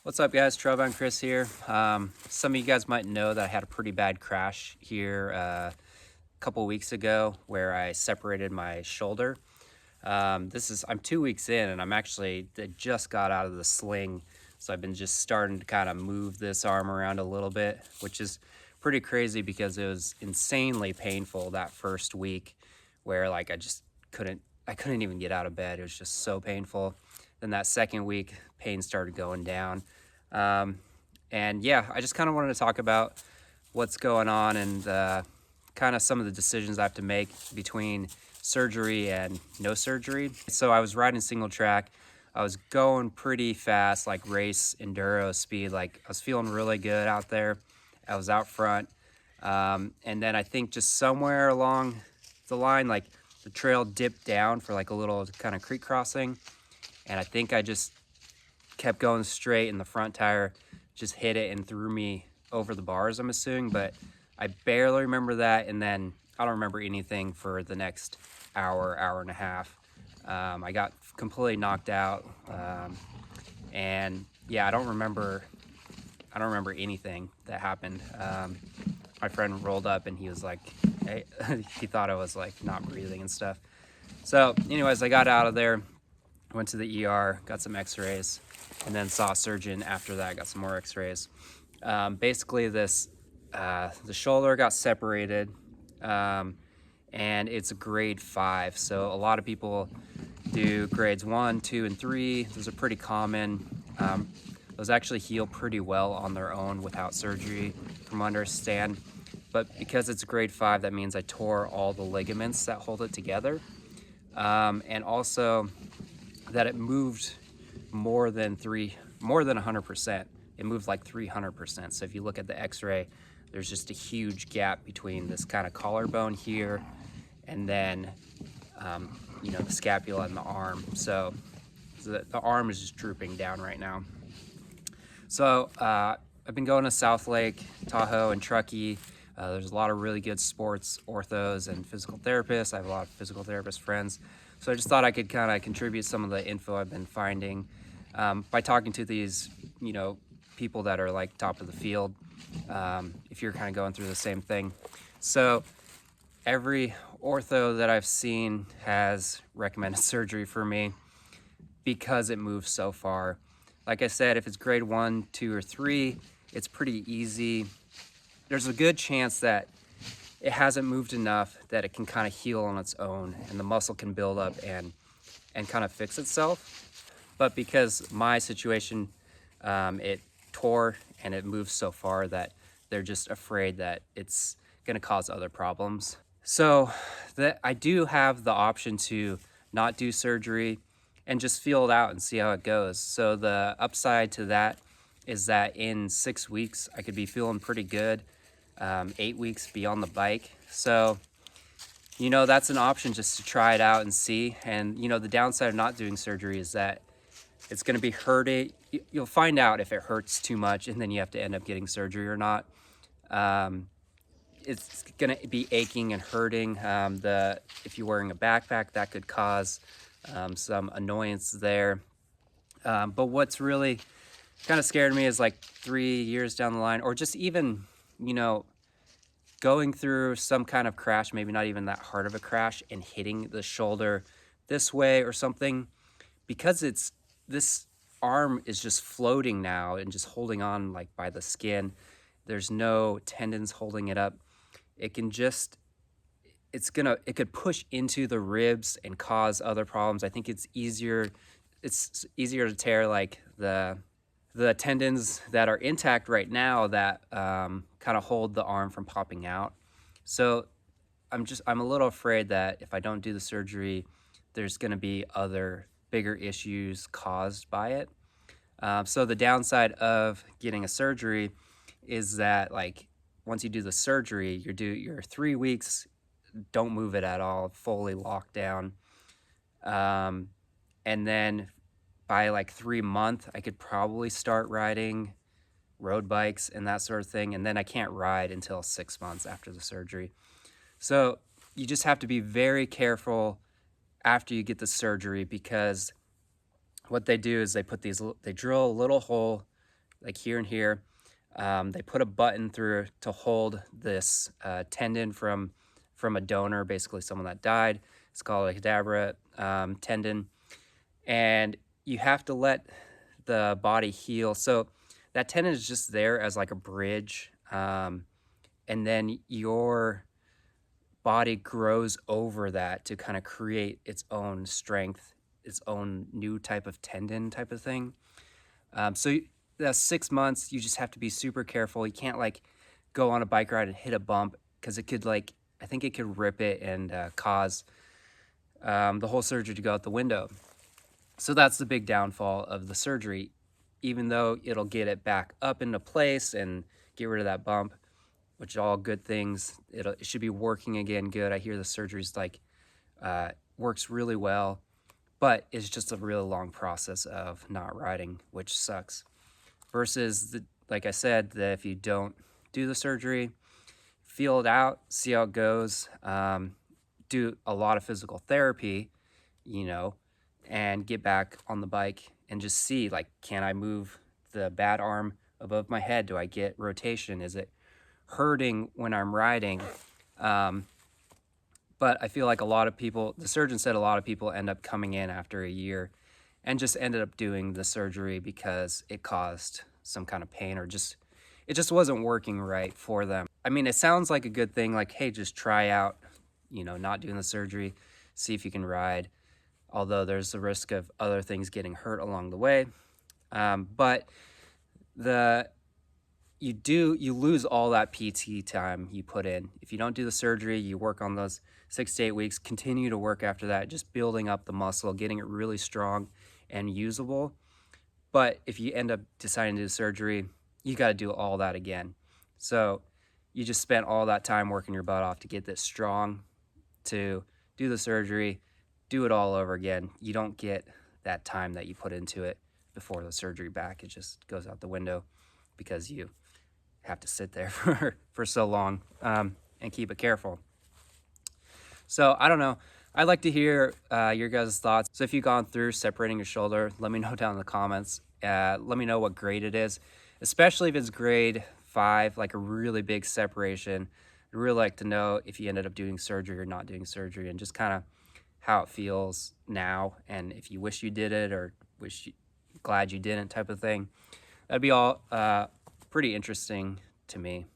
What's up, guys? Trailbound Chris here. Some of you guys might know that I had a pretty bad crash here a couple weeks ago where I separated my shoulder. I'm 2 weeks in and I just got out of the sling. So I've been just starting to kind of move this arm around a little bit, which is pretty crazy because it was insanely painful that first week where like I couldn't even get out of bed. It was just so painful. Then that second week, pain started going down. Um, and yeah, I just kind of wanted to talk about what's going on and kind of some of the decisions I have to make between surgery and no surgery. So I was riding single track. I was going pretty fast, like race enduro speed. Like I was feeling really good out there. I was out front. And then I think just somewhere along the line, like the trail dipped down for like a little kind of creek crossing. And I think I just kept going straight and the front tire just hit it and threw me over the bars, I'm assuming, but I barely remember that. And then I don't remember anything for the next hour and a half. I got completely knocked out. And yeah, I don't remember anything that happened. My friend rolled up and he was like, hey, he thought I was like not breathing and stuff. So anyways, I got out of there, went to the ER, got some x-rays, and then saw a surgeon after that, got some more x-rays. Basically the shoulder got separated, and it's a grade 5. So a lot of people do grades 1, 2, and 3. Those are pretty common. Those actually heal pretty well on their own without surgery, from what I understand. But because it's a grade 5, that means I tore all the ligaments that hold it together. And also that it moved more than 100%. It moved like 300%. So if you look at the x-ray, there's just a huge gap between this kind of collarbone here and then the scapula and the arm. So the arm is just drooping down right now. So I've been going to South Lake, Tahoe, and Truckee. There's a lot of really good sports orthos and physical therapists. I have a lot of physical therapist friends. So I just thought I could kind of contribute some of the info I've been finding by talking to these, people that are like top of the field, if you're kind of going through the same thing. So every ortho that I've seen has recommended surgery for me because it moves so far. Like I said, if it's grade 1, 2, or 3, it's pretty easy. There's a good chance that it hasn't moved enough that it can kind of heal on its own and the muscle can build up and kind of fix itself. But because my situation, it tore and it moved so far that they're just afraid that it's going to cause other problems. So I do have the option to not do surgery and just feel it out and see how it goes. So the upside to that is that in 6 weeks, I could be feeling pretty good. 8 weeks be on the bike. So, that's an option just to try it out and see. And, the downside of not doing surgery is that it's going to be hurting. You'll find out if it hurts too much and then you have to end up getting surgery or not. It's going to be aching and hurting. If you're wearing a backpack, that could cause some annoyance there. But what's really kind of scared me is like 3 years down the line, or just even, going through some kind of crash, maybe not even that hard of a crash, and hitting the shoulder this way or something, because this arm is just floating now and just holding on like by the skin. There's no tendons holding it up. It could push into the ribs and cause other problems. I think it's easier to tear like the tendons that are intact right now that kind of hold the arm from popping out. So I'm a little afraid that if I don't do the surgery, there's going to be other bigger issues caused by it. So the downside of getting a surgery is that like once you do the surgery, you're 3 weeks, don't move it at all, fully locked down. And then by like 3 months, I could probably start riding road bikes and that sort of thing. And then I can't ride until 6 months after the surgery. So you just have to be very careful after you get the surgery, because what they do is they drill a little hole like here and here. They put a button through to hold this tendon from a donor, basically someone that died. It's called a cadaver tendon, and you have to let the body heal. So that tendon is just there as like a bridge, and then your body grows over that to kind of create its own strength, its own new type of tendon type of thing. That's 6 months. You just have to be super careful. You can't like go on a bike ride and hit a bump, because it could like, I think it could rip it and cause the whole surgery to go out the window. So that's the big downfall of the surgery. Even though it'll get it back up into place and get rid of that bump, which are all good things, it should be working again good. I hear the surgery's like works really well, but it's just a really long process of not riding, which sucks. Versus like I said, that if you don't do the surgery, feel it out, see how it goes, do a lot of physical therapy, you know, and get back on the bike and just see, like, can I move the bad arm above my head? Do I get rotation? Is it hurting when I'm riding? But I feel like a lot of people, the surgeon said a lot of people end up coming in after a year and just ended up doing the surgery because it caused some kind of pain, or just, it just wasn't working right for them. I mean, it sounds like a good thing, like, hey, just try out, you know, not doing the surgery, see if you can ride, although there's the risk of other things getting hurt along the way. But you lose all that PT time you put in. If you don't do the surgery, you work on those 6 to 8 weeks, continue to work after that, just building up the muscle, getting it really strong and usable. But if you end up deciding to do surgery, you got to do all that again. So you just spent all that time working your butt off to get this strong, to do the surgery, do it all over again. You don't get that time that you put into it before the surgery back. It just goes out the window because you have to sit there for so long and keep it careful. So I don't know. I'd like to hear your guys' thoughts. So if you've gone through separating your shoulder, let me know down in the comments. Let me know what grade it is, especially if it's grade 5, like a really big separation. I'd really like to know if you ended up doing surgery or not doing surgery, and just kind of how it feels now, and if you wish you did it or glad you didn't type of thing. That'd be all pretty interesting to me.